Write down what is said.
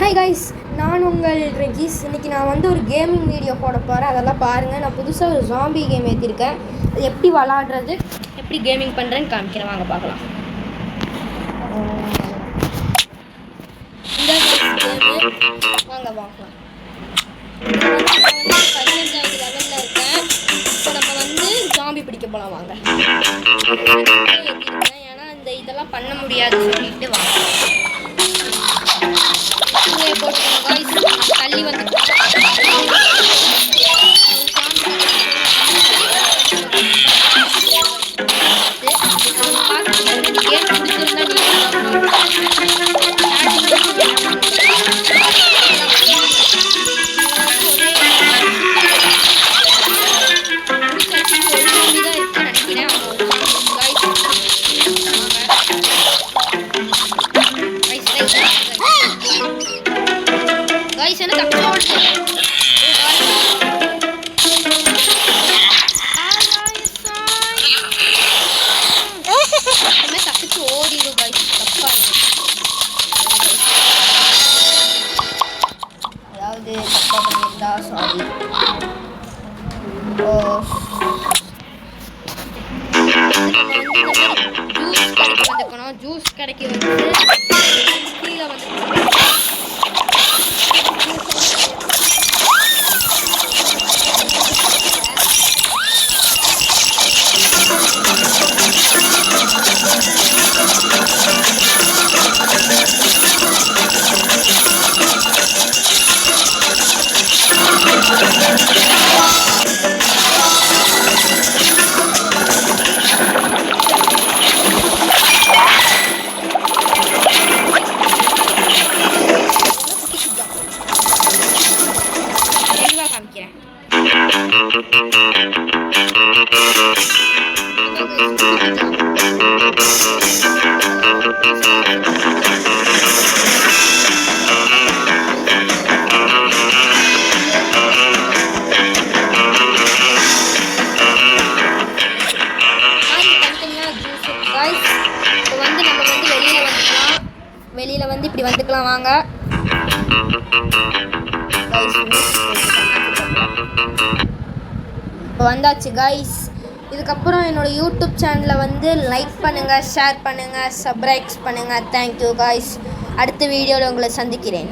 Hi guys, நான் உங்கள் Regis. இன்றைக்கி நான் வந்து ஒரு கேமிங் வீடியோ போட போகிறேன். அதெல்லாம் பாருங்கள். நான் புதுசாக ஒரு ஜாம்பி கேம் ஏற்றிருக்கேன். அது எப்படி விளாடுறது, எப்படி கேமிங் பண்ணுறேன்னு காமிக்கிறேன். வாங்க பார்க்கலாம். இந்த கேமு வாங்க பார்க்கலாம். 15வது லெவலில் இருக்கேன். இப்போ நம்ம வந்து ஜாம்பி பிடிக்க போகலாம். வாங்க. ஏற்றிருக்கேன் ஏன்னா இந்த இதெல்லாம் பண்ண முடியாதுன்னு சொல்லிட்டு வாங்க தள்ளி வந்து ஜூஸ் கடைக்கு வந்து கீழே வந்து வெளியில் வந்து இப்படி வந்துக்கலாம். வாங்க இப்போ வந்தாச்சு கைஸ். இதுக்கப்புறம் என்னோடய யூடியூப் சேனலை வந்து லைக் பண்ணுங்கள், ஷேர் பண்ணுங்கள், சப்ஸ்கிரைப் பண்ணுங்கள். Thank you guys. அடுத்த வீடியோவில் உங்களை சந்திக்கிறேன்.